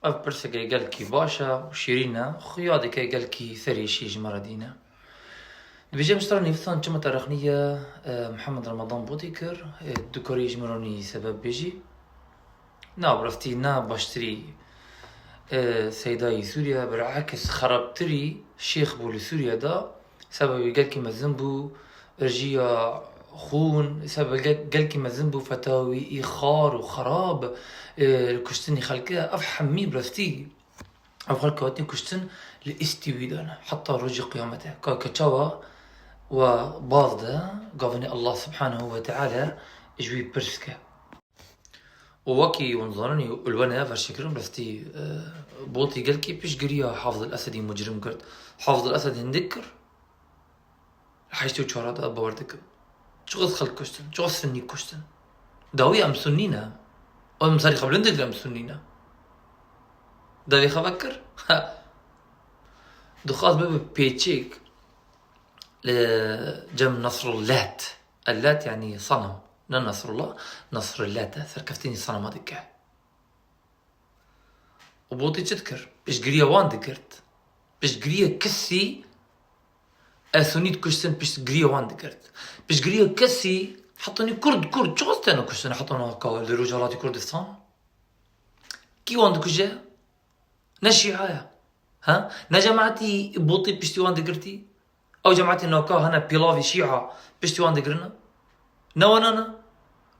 اف برسكي قالكي باشا وشيرينا خيادي كي قالكي ثري شي جمردينا بيجي مشترني فثان كما تاريخنية محمد رمضان بوتيكر الدكوري جمروني سبب بيجي برفتي باشتري سيداي سوريا بالعكس خربتري شيخ بولي سوريا دا سبب قالكي مزنبو رجيا خون سبب قالكي مزنبو فتاوي إخار وخراب كشتني خلقها أفحمي برفتي أو خلقاتني كشتن لاستوي دانا حتى رجي قيامته كتشوا وباضدا قافني الله سبحانه وتعالى جوي برسكه ووكي ونظرني الوانا فرشكرم برفتي بوطي قالكي بيش قريا حافظ الأسدي مجرم قرد حافظ الأسد هندكر حيشتو تشارات أبا وردكم شغل خلق كشتن شغل سني كشتن داوي أم سنينا أو مساري قبل عندك أم سنينا داوي خبكر دخاز باب بيتشيك لجم نصر اللات اللات يعني صنم لا نصر الله نصر اللات ثركفتيني صنم هذيك وبوطي تذكر بيش قريا وان ذكرت بيش قريا كسي اثونيت كشتن بيش قريا وان ذكرت بيش قريا كسي حطوني كرد شو قصتي انا كشتن حطونا هكا لرجالات كردستان كي وان كجا نشيعايا ها نا جماعتي بوطي بيشتي وان ذكرتي او جماعتي نوكا هنا بيلافي شيعة بيشتي وان ذكرنا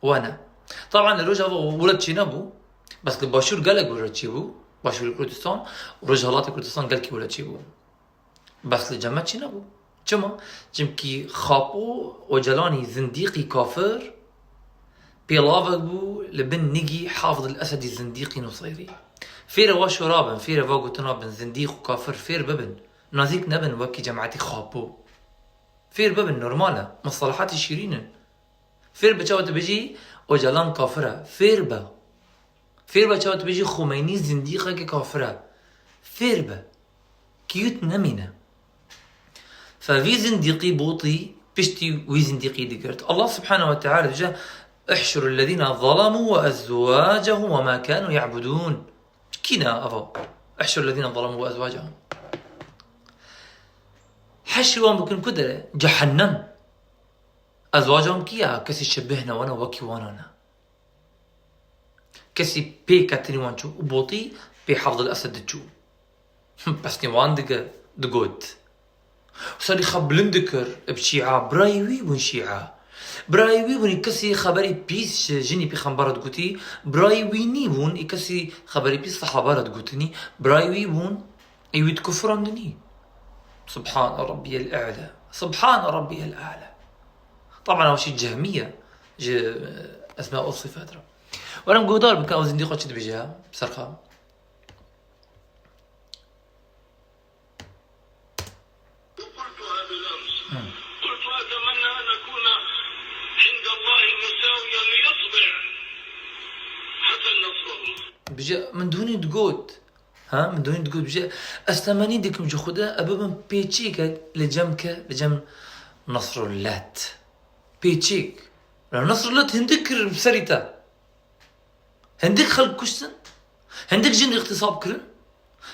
وانا طبعا الرجال ولد شينابو بس الباشور قالك ولد شيبو باشور كردستان ورجالات كردستان قالك ولد شيبو بس الجماعة شينابو چما چمكي خابو وجلاني زنديقي كافر بيلافك بو لبن نجي حافظ الأسدي زنديقي نصيري فير واشو رابن فير واقو تنابن زنديق وكافر فير ببن نازيك نبن وكي جماعتي خابو فير ببن نورمالة مصطلحات شيرين فير بچاوت بيجي وجلان كافرة فير بچاوت بيجي خميني زنديقة كافرة فير با كيوت نمينة ففي زنديقي بوطي بشتي وي زنديقي دقرت الله سبحانه وتعالى جاء احشروا الذين ظلموا وأزواجهم وما كانوا يعبدون كنا أفا احشروا الذين ظلموا وأزواجهم حشروا بكن كدرة جهنم أزواجهم كيا كسي شبهنا وانا وكي وانا كسي بي كاتري وانشو وبوطي بي حفظ الأسد تشو بس نوان دقوت وصار يخبلن ذكر بشيعة برايوي ون شيعة برايوي ون يكسي خبري بيس جني بي خمبارة تقولي برايوي ني ون يكسي خبري بيس صحابة تقولني برايوي ون يويد كفر عندني سبحان ربي الأعلى سبحان ربي الأعلى طبعا هو شيء جهمية أسماء والصفات وانا مقودار بكاو زنديقة شد بجها بسرقة قلت وأتمنى أن أكون عند الله مساويا ليصبر حسن نصر بجا من دوني تقود من دوني تقود بجا استماني ديك مجو خدا أبابا بيتشيك لجم نصر اللات بيتشيك لأن نصر اللات هندك بسريتا هندك خلق كشتن هندك جن اغتصاب كرن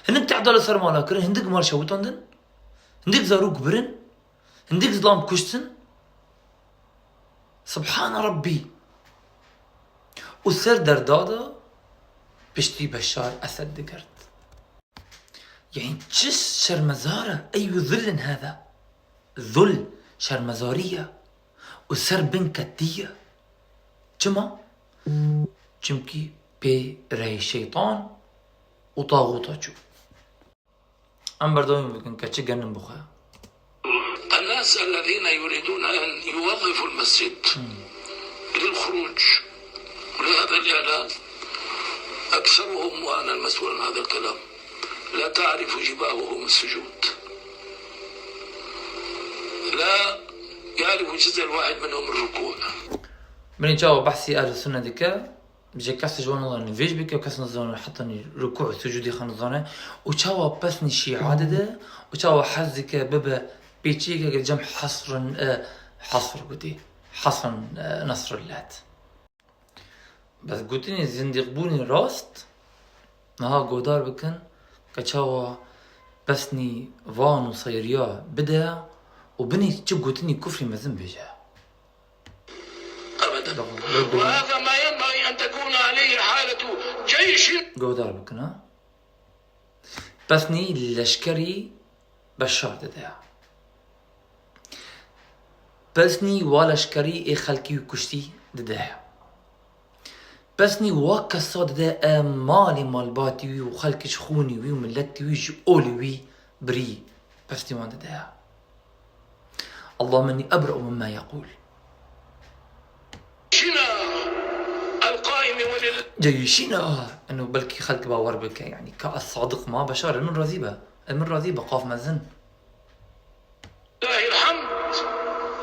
هندك تعدال سر مالا كرن هندك مال شوتان دن هندك زاروك برن هندك ظلام كشتن سبحان ربي وسر دردادا بشتي بشار أسد دقرت يعني جس شرمزارة أي ذل هذا ذل شرمزارية وسر بن كتية جمع جمكي بي رأي شيطان وطاغوتا شو أم بردوين بكن كتش جنن بخيا الناس الذين يريدون أن يوظفوا المسجد للخروج ولهذا الإعلان أكثرهم وأنا المسؤول عن هذا الكلام لا تعرف جباههم السجود لا يعرف جزء الواحد منهم الركوع من جاوا بحثي أهل السنة ديكا بجي كاس جوان الله نفيج بك وكاس نظام حطني ركوع سجودي خان نظام وشاوا بسني شيء عدده وشاوا حزك بابا بيتشيك الجمع حصر قدي حصر نصر اللات بس قلتني زنديق بوني راست ها قودار بكن كتشاوا بسني فانو صيريا بدا وبني تشبقوتني كفري مزن بيجا أبدا. وهذا ما ينبغي أن تكون عليه حالة جيش. قودار بكن ها بسني لشكري بشار ددا بسني والشكري اي خلقي وكشتي ددا بسني وكسا ددا مالي مالباتي وي وخلقي شخوني وي وملتي وي جؤولي وي بري بسني وان ددا اللهم اني ابرأ مما يقول جيشنا القائم جيشنا انه بلكي خلق باور بك يعني كالصادق ما بشار المن رذيبة قاف مزن لله الحمد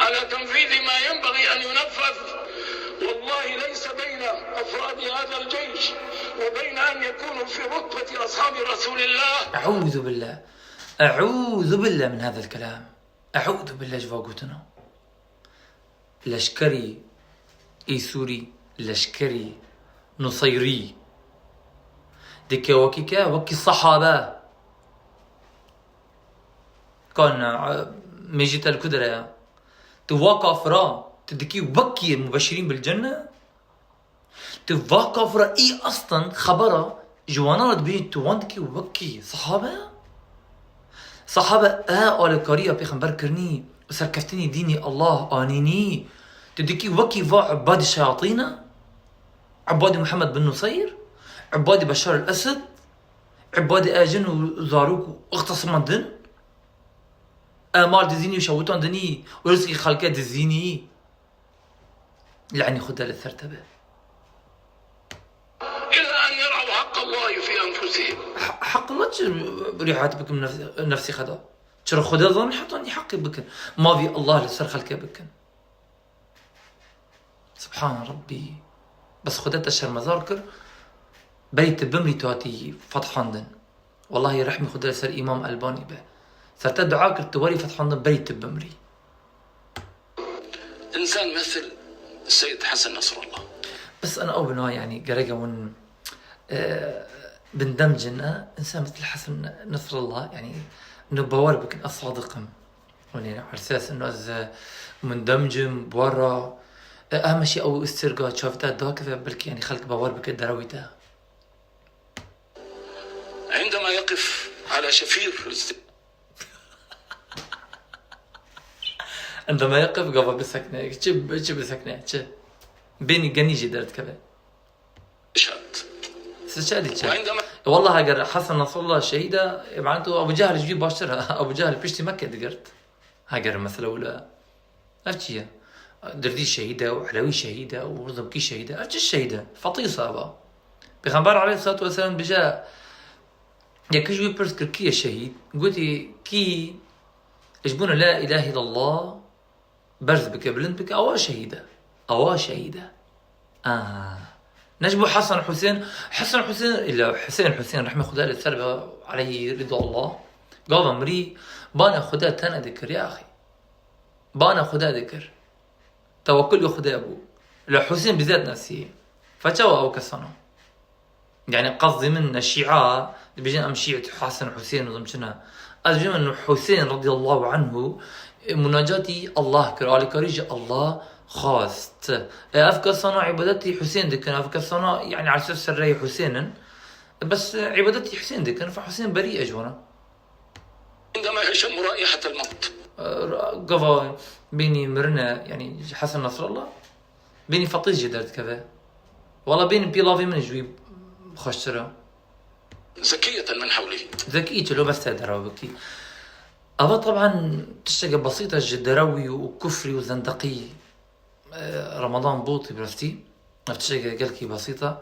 على تنفيذ ما ينبغي أن ينفذ. والله ليس بين أفراد هذا الجيش وبين أن يكونوا في رتبة أصحاب رسول الله. أعوذ بالله من هذا الكلام. أعوذ بالله جواقوتنا لشكري إيسوري لشكري نصيري ديكا وكيكا وكي الصحابة كان ميجيتا الكدرة تواقع فرا تدكي وكي المبشرين بالجنة تواقع فرا إي أصلا خبرة جوانا ردبين تواندكي وكي صحابة آل كاريا بيخنبر كرني وسركفتني ديني الله آنيني تدكي وكي فا عباد الشياطين عباد محمد بن نصير عباد بشار الأسد عباد آجن وزاروك واغتصم الدن آمال دزيني وشوتان دني ورزقي خلقات دزيني لعني خدها للثرتبة إلا أن يرعوا حق الله في أنفسهم. حق الله بريحات بك من نفسي خدا ترى خدا ظن حطني حقي بك ما في الله لسر خلقه بك سبحان ربي بس خدت الشر مذاكر بيت بمري تواتي فتحاندن والله يرحمي خدها لسر إمام ألباني به سرت دعاء كرتوري فتحاندن بيت بمري إنسان مثل السيد حسن نصر الله. بس أنا أوبنا يعني قريقة من بندمجنا إنسان مثل حسن نصر الله يعني إنه بوار بكن الصادقم يعني على أساس إنه از مندمجم بورا أهم شيء أو استرقاء شافتها داكفة بلكي يعني خلق بوار بكن دراويته عندما يقف على شفير عندما يقف قفا بسكنة شب بسكنة شب بيني قنيجي درت كذا سشادي وعندما والله هاجر حسن نصر الله شهيدة معناته أبو جهل جيب باشرها أبو جهل بيشتي مكة دقرت هاجر مثلا ولا أرجية دردي شهيدة وعلوي شهيدة ورزبكي شهيدة أرجي الشهيدة فطيصة أبا بيغنبار عليه الصلاة والسلام بجاء يكش بيبرس كركية الشهيد قلتي كي يجبون لا إله إلا الله برز بك بلند بك أوا شهيدة نجبو حسن حسين إلا حسين رحمه خدا للسربة عليه رضا الله قال مري بانا خدا تانا ذكر يا أخي بانا خدا ذكر توكل خدا أبو لحسين بذات نفسه فتوى أو كسنه يعني قصدي من الشيعة بيجين أم شيعة حسن حسين وضمشنا أجمع أنه حسين رضي الله عنه مناجاتي الله كرالي كريج الله خاست أفكار صنع عبادتي حسين دكن أفكار صنع يعني على أساس الرأي حسينا بس عبادتي حسين دكن فحسين بريء أجونا عندما يشم رائحة الموت قفا بيني مرنا يعني حسن نصر الله بيني فطيج جدرت كذا والله بيني بيلافي من جوي خشترا زكية من حوله ذكيت لو بس دراوي أبا طبعا تشتغل بسيطة جدراوي وكفري وزندقي رمضان بوطي برفتي نفتشتغل قلكي بسيطة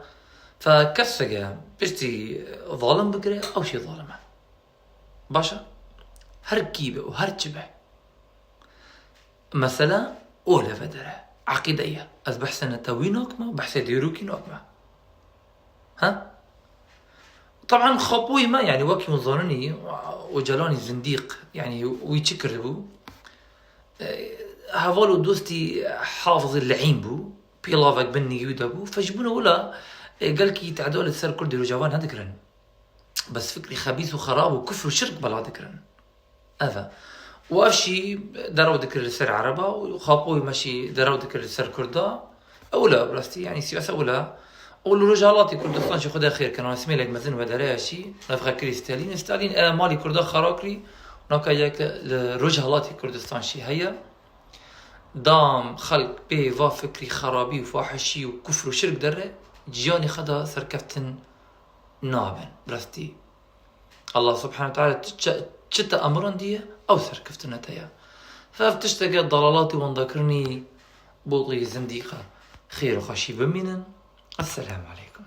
فكسجة بشتي ظالم بكري أو شي ظالمة باشا هركيبة وهرجبة مثلا أولى فدرة عقيدية أز بحسن توينوك ما بحسن ديروكي نوك ما ها طبعا خابوي ما يعني وكي مظنني وجلاني زنديق يعني ويتشكر بو هفالو دوستي حافظ اللعين بو بيلافك بني يودا بو فجبونا ولا قال كي تعدول السر كل ديرو جوان هذكرن بس فكري خبيث وخراب وكفر وشرك بلا ذكرن هذا. وافشي دارو ذكر السر عربا وخابوي ماشي دارو ذكر السر كردا اولا براستي يعني سياسه اولا اولو رجالاتي كردستان شي خدا خير كانوا اسمي لك مزن وداري شي نفخا كري ستالين مالي كردا خراكري نوكا ياك رجالاتي كردستان شي هيا دام خلق بي فا فكري خرابي وفاحشي وكفر وشرك دره جياني خدا سركفتن نابن براستي الله سبحانه وتعالى تشتا أمران دي أو سركفتنا تيا فافتشتقى ضلالاتي وانذكرني بوطي زنديقة خير وخشي بمنا. السلام عليكم.